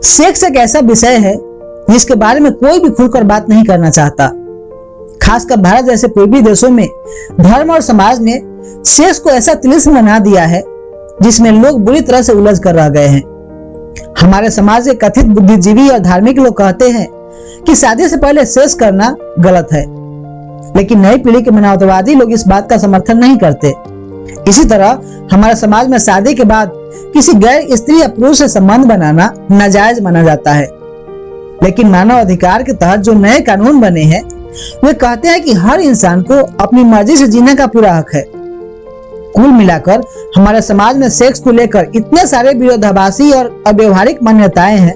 Sex एक ऐसा विषय है जिसके बारे में कोई भी खुलकर बात नहीं करना चाहता। खासकर भारत जैसे पूर्वी देशों में धर्म और समाज ने सेक्स को ऐसा तिलिस्म बना दिया है जिसमें लोग बुरी तरह से उलझ कर रह गए हैं। हमारे समाज के कथित बुद्धिजीवी और धार्मिक लोग कहते हैं कि शादी से पहले सेक्स करना गलत है, लेकिन नई पीढ़ी के मानवतावादी लोग इस बात का समर्थन नहीं करते। इसी तरह हमारे समाज में शादी के बाद किसी गैर स्त्री या पुरुष से संबंध बनाना नाजायज माना जाता है। लेकिन मानव अधिकार के तहत जो नए कानून बने हैं वे कहते हैं कि हर इंसान को अपनी मर्जी से जीने का पूरा हक है। कुल मिलाकर हमारे समाज में सेक्स को लेकर इतने सारे विरोधाभासी और अव्यवहारिक मान्यताएं हैं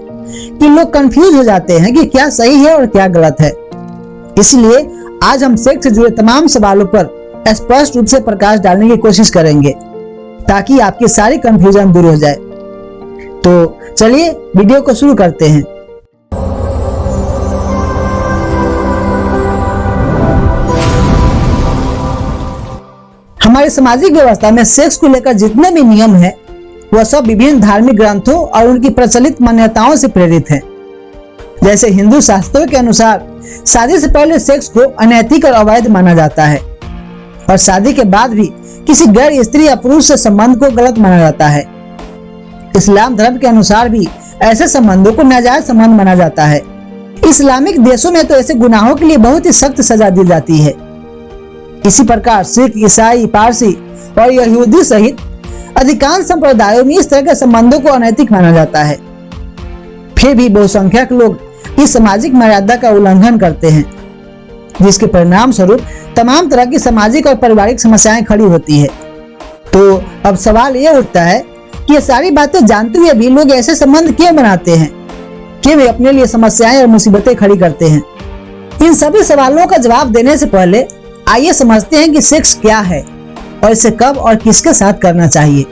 कि लोग कंफ्यूज हो जाते हैं कि क्या सही है और क्या गलत है। इसलिए आज हम सेक्स से जुड़े तमाम सवालों पर स्पष्ट रूप से प्रकाश डालने की कोशिश करेंगे ताकि आपकी सारी कंफ्यूजन दूर हो जाए। तो चलिए वीडियो को शुरू करते हैं। हमारी सामाजिक व्यवस्था में सेक्स को लेकर जितने भी नियम हैं, वह सब विभिन्न धार्मिक ग्रंथों और उनकी प्रचलित मान्यताओं से प्रेरित हैं। जैसे हिंदू शास्त्रों के अनुसार शादी से पहले सेक्स को अनैतिक और अवैध माना जाता है और शादी के बाद भी किसी गैर स्त्री या पुरुष से संबंध को गलत माना जाता है। इस्लाम धर्म के अनुसार भी ऐसे संबंधों को नाजायज संबंध माना जाता है। इस्लामिक देशों में तो ऐसे गुनाहों के लिए बहुत ही सख्त सजा दी जाती है। इसी प्रकार सिख, ईसाई, पारसी और यहूदी सहित अधिकांश संप्रदायों में इस तरह के संबंधों को अनैतिक माना जाता है। फिर भी बहुसंख्यक लोग इस सामाजिक मर्यादा का उल्लंघन करते हैं, जिसके परिणाम स्वरूप तमाम तरह की सामाजिक और पारिवारिक समस्याएं खड़ी होती है। तो अब सवाल ये उठता है कि ये सारी बातें जानते हुए भी लोग ऐसे संबंध क्यों बनाते हैं, क्यों वे अपने लिए समस्याएं और मुसीबतें खड़ी करते हैं। इन सभी सवालों का जवाब देने से पहले आइए समझते हैं कि सेक्स क्या है और इसे कब और किसके साथ करना चाहिए।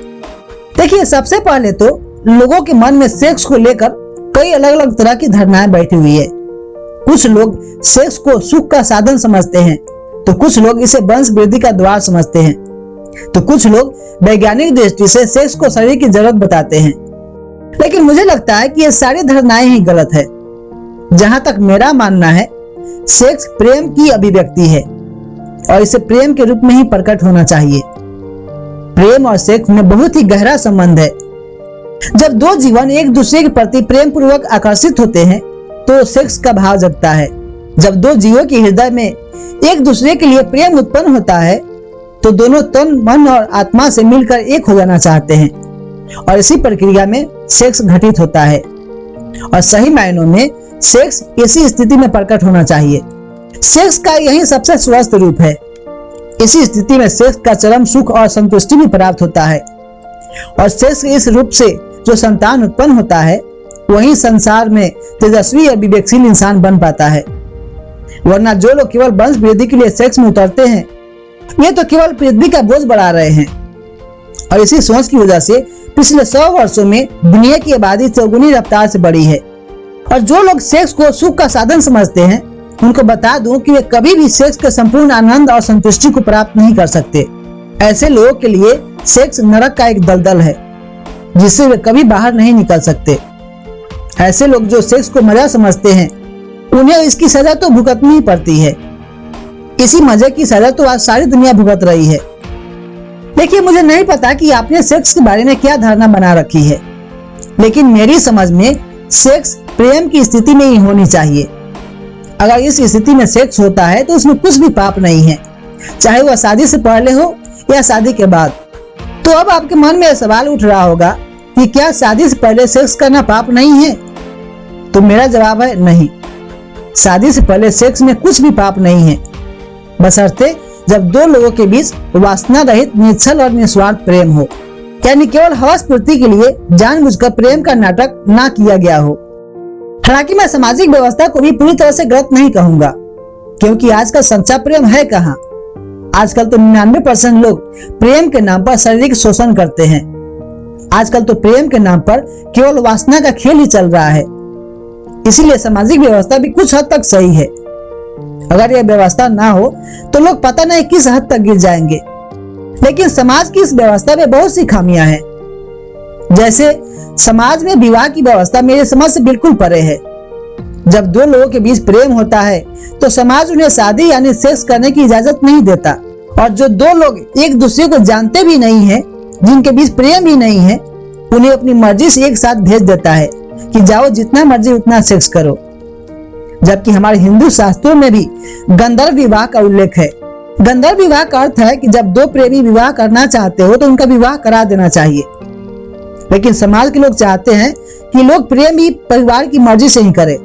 देखिए, सबसे पहले तो लोगों के मन में सेक्स को लेकर कई अलग अलग तरह की धारणाएं बैठी हुई है। कुछ लोग सेक्स को सुख का साधन समझते हैं, तो कुछ लोग इसे वंश वृद्धि का द्वार समझते हैं, तो कुछ लोग वैज्ञानिक दृष्टि से सेक्स को शरीर की जरूरत बताते हैं। लेकिन मुझे लगता है कि ये सारी धारणाएं ही गलत है। जहां तक मेरा मानना है, सेक्स प्रेम की अभिव्यक्ति है और इसे प्रेम के रूप में ही प्रकट होना चाहिए। प्रेम और सेक्स में बहुत ही गहरा संबंध है। जब दो जीवन एक दूसरे के प्रति प्रेम पूर्वक आकर्षित होते हैं तो सेक्स का भाव जगता है। जब दो जीवों के हृदय में एक दूसरे के लिए प्रेम उत्पन्न होता है तो दोनों तन, मन और आत्मा से मिलकर एक हो जाना चाहते हैं और इसी प्रक्रिया में सेक्स घटित होता है। और सही मायनों में सेक्स इसी स्थिति में प्रकट होना चाहिए। सेक्स का यही सबसे स्वस्थ रूप है। इसी स्थिति में सेक्स का चरम सुख और संतुष्टि भी प्राप्त होता है और सेक्स के इस रूप से जो संतान उत्पन्न होता है वही संसार में तेजस्वी और विवेकशील इंसान बन पाता है। वरना जो लोग केवल वंश वृद्धि के लिए सेक्स में उतरते हैं वे तो केवल पृथ्वी का बोझ बढ़ा रहे हैं। और इसी सोच की वजह से पिछले 100 वर्षों में दुनिया की आबादी चौगुनी रफ्तार से बढ़ी है। और जो लोग सेक्स को सुख का साधन समझते हैं उनको बता दूं कि वे कभी भी सेक्स के संपूर्ण आनंद और संतुष्टि को प्राप्त नहीं कर सकते। ऐसे लोगों के लिए सेक्स नरक का एक दलदल है जिससे वे कभी बाहर नहीं निकल सकते। ऐसे लोग जो सेक्स को मजा समझते हैं उन्हें इसकी सजा तो भुगतनी ही पड़ती है। इसी मजे की सजा तो आज सारी दुनिया भुगत रही है। देखिए, मुझे नहीं पता कि आपने सेक्स के बारे में क्या धारणा बना रखी है, लेकिन मेरी समझ में सेक्स प्रेम की स्थिति में ही होनी चाहिए। अगर इस स्थिति में सेक्स होता है तो उसमें कुछ भी पाप नहीं है, चाहे वह शादी से पहले हो या शादी के बाद। तो अब आपके मन में सवाल उठ रहा होगा कि क्या शादी से पहले सेक्स करना पाप नहीं है? तो मेरा जवाब है नहीं। शादी से पहले सेक्स में कुछ भी पाप नहीं है, बशर्ते जब दो लोगों के बीच वासना रहित निश्चल और निस्वार्थ प्रेम हो, यानी केवल हवस पूर्ति के लिए जानबूझकर प्रेम का नाटक ना किया गया हो। हालांकि मैं सामाजिक व्यवस्था को भी पूरी तरह से गलत नहीं कहूंगा, क्योंकि आजकल सच्चा प्रेम है कहाँ। आजकल तो 99% लोग प्रेम के नाम पर शारीरिक शोषण करते हैं। आजकल तो प्रेम के नाम पर केवल वासना का खेल ही चल रहा है। इसीलिए सामाजिक व्यवस्था भी कुछ हद तक सही है। अगर यह व्यवस्था ना हो तो लोग पता नहीं किस हद तक गिर जाएंगे। लेकिन समाज की इस व्यवस्था में बहुत सी खामियां हैं। जैसे समाज में विवाह की व्यवस्था मेरे समझ से बिल्कुल परे है। जब दो लोगों के बीच प्रेम होता है तो समाज उन्हें शादी यानी सेक्स करने की इजाजत नहीं देता, और जो दो लोग एक दूसरे को जानते भी नहीं है, जिनके बीच प्रेम ही नहीं है, उन्हें अपनी मर्जी से एक साथ भेज देता है कि जाओ जितना मर्जी उतना सेक्स करो। जबकि हमारे हिंदू शास्त्रों में भी गंधर्व विवाह का उल्लेख है। गंधर्व विवाह का अर्थ है कि जब दो प्रेमी विवाह करना चाहते हो तो उनका विवाह करा देना चाहिए। लेकिन समाज के लोग चाहते हैं कि लोग प्रेम भी परिवार की मर्जी से ही करें,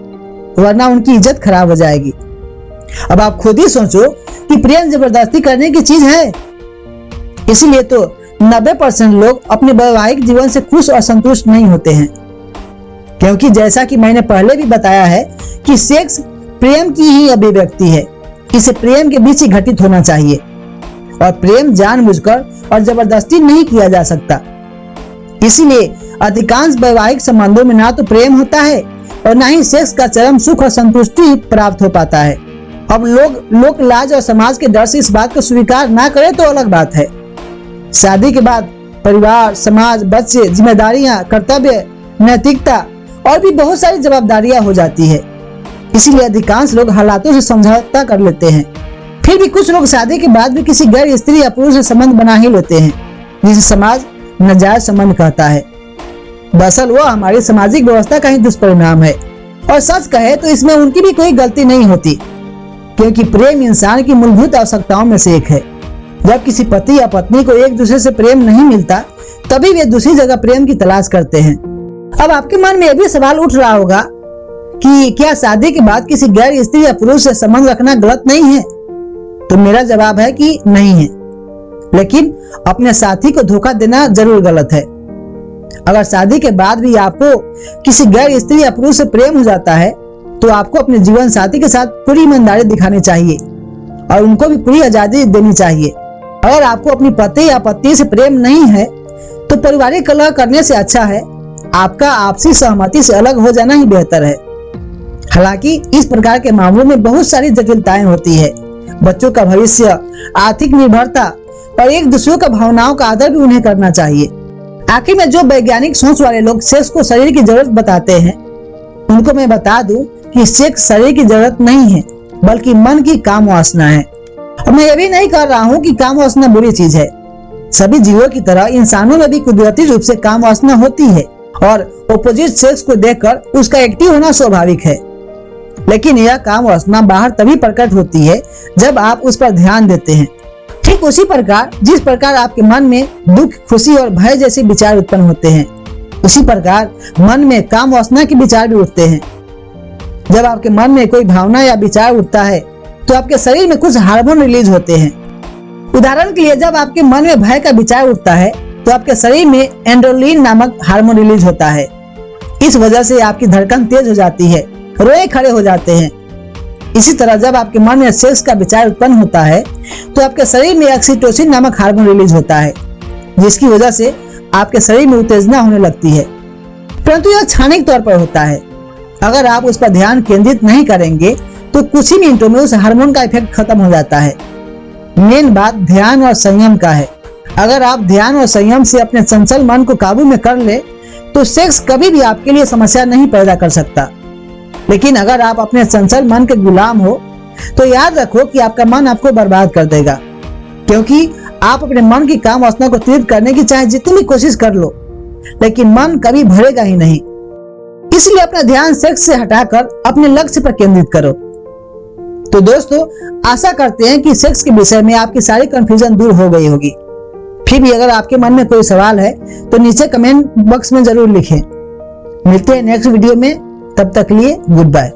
वरना उनकी इज्जत खराब हो जाएगी। अब आप खुद ही सोचो कि प्रेम जबरदस्ती करने की चीज है। इसीलिए तो 90% लोग अपने वैवाहिक जीवन से खुश और संतुष्ट नहीं होते हैं, क्योंकि जैसा कि मैंने पहले भी बताया है कि सेक्स प्रेम की ही अभिव्यक्ति है। इसे प्रेम के बीच ही घटित होना चाहिए, और प्रेम जानबूझकर और जबरदस्ती नहीं किया जा सकता। इसीलिए अधिकांश वैवाहिक संबंधों में ना तो प्रेम होता है और ना ही सेक्स का चरम सुख और संतुष्टि प्राप्त हो पाता है। अब लोक लाज और समाज के डर से इस बात को स्वीकार ना करें तो अलग बात है। शादी के बाद परिवार, समाज, बच्चे, जिम्मेदारियां, कर्तव्य, नैतिकता और भी बहुत सारी जवाबदारियां हो जाती है। इसीलिए अधिकांश लोग हालातों से समझौता कर लेते हैं। फिर भी कुछ लोग शादी के बाद भी किसी गैर स्त्री या पुरुष से संबंध बना ही लेते हैं, जिसे समाज नाजायज संबंध कहता है। दरअसल वो हमारी सामाजिक व्यवस्था का ही दुष्परिणाम है, और सच कहे तो इसमें उनकी भी कोई गलती नहीं होती, क्योंकि प्रेम इंसान की मूलभूत आवश्यकताओं में से एक है। जब किसी पति या पत्नी को एक दूसरे से प्रेम नहीं मिलता, तभी वे दूसरी जगह प्रेम की तलाश करते हैं। अब आपके मन में यह भी सवाल उठ रहा होगा कि क्या शादी के बाद किसी गैर स्त्री या पुरुष से संबंध रखना गलत नहीं है? तो मेरा जवाब है कि नहीं है, लेकिन अपने साथी को धोखा देना जरूर गलत है। अगर शादी के बाद भी आपको किसी गैर स्त्री या पुरुष से प्रेम हो जाता है, तो आपको अपने जीवन साथी के साथ पूरी ईमानदारी दिखानी चाहिए और उनको भी पूरी आजादी देनी चाहिए। अगर आपको अपनी पति या पत्नी से प्रेम नहीं है, तो पारिवारिक कलह करने से अच्छा है आपका आपसी सहमति से अलग हो जाना ही बेहतर है। हालांकि इस प्रकार के मामलों में बहुत सारी जटिलताएं होती है। बच्चों का भविष्य, आर्थिक निर्भरता और एक दूसरे का भावनाओं का आदर भी उन्हें करना चाहिए। आखिर में जो वैज्ञानिक सोच वाले लोग सेक्स को शरीर की जरूरत बताते हैं, उनको मैं बता दूं कि सेक्स शरीर की जरूरत नहीं है, बल्कि मन की काम वासना है। और मैं ये भी नहीं कह रहा हूँ कि काम वासना बुरी चीज है। सभी जीवों की तरह इंसानों में भी कुदरती रूप से काम वासना होती है, और ऑपोजिट सेक्स को देखकर उसका एक्टिव होना स्वाभाविक है। लेकिन यह काम वासना बाहर तभी प्रकट होती है जब आप उस पर ध्यान देते हैं। ठीक उसी प्रकार जिस प्रकार आपके मन में दुख, खुशी और भय जैसे विचार उत्पन्न होते हैं, उसी प्रकार मन में काम वासना के विचार भी उठते हैं। जब आपके मन में कोई भावना या विचार उठता है, तो आपके शरीर में कुछ हार्मोन रिलीज होते हैं। उदाहरण के लिए, जब आपके मन में भय का विचार उठता है, तो आपके शरीर में एंड्रोलिन नामक हार्मोन रिलीज होता है। इस वजह से आपकी धड़कन तेज हो जाती है, रोए खड़े हो जाते हैं। इसी तरह जब आपके मन में सेक्स का विचार उत्पन्न होता है, तो आपके शरीर में ऑक्सीटोसिन नामक हार्मोन रिलीज होता है, जिसकी वजह से आपके शरीर में उत्तेजना होने लगती है। परंतु यह क्षणिक तौर पर होता है। अगर आप उस पर ध्यान केंद्रित नहीं करेंगे, तो कुछ ही मिनटों में उस हार्मोन का इफेक्ट खत्म हो जाता है। मेन बात ध्यान और संयम का है। अगर आप ध्यान और संयम से अपने चंचल मन को काबू में कर ले, तो सेक्स कभी भी आपके लिए समस्या नहीं पैदा कर सकता। लेकिन अगर आप अपने चंचल मन के गुलाम हो, तो याद रखो कि आपका मन आपको बर्बाद कर देगा, क्योंकि आप अपने मन की काम वासना को तृप्त करने की चाहे जितनी भी कोशिश कर लो, लेकिन मन कभी भरेगा ही नहीं। इसलिए अपना ध्यान सेक्स से हटाकर अपने लक्ष्य पर केंद्रित करो। तो दोस्तों, आशा करते हैं कि सेक्स के विषय में आपकी सारी कंफ्यूजन दूर हो गई होगी। फिर भी अगर आपके मन में कोई सवाल है, तो नीचे कमेंट बॉक्स में जरूर लिखें। मिलते हैं नेक्स्ट वीडियो में, तब तक लिए गुड बाय।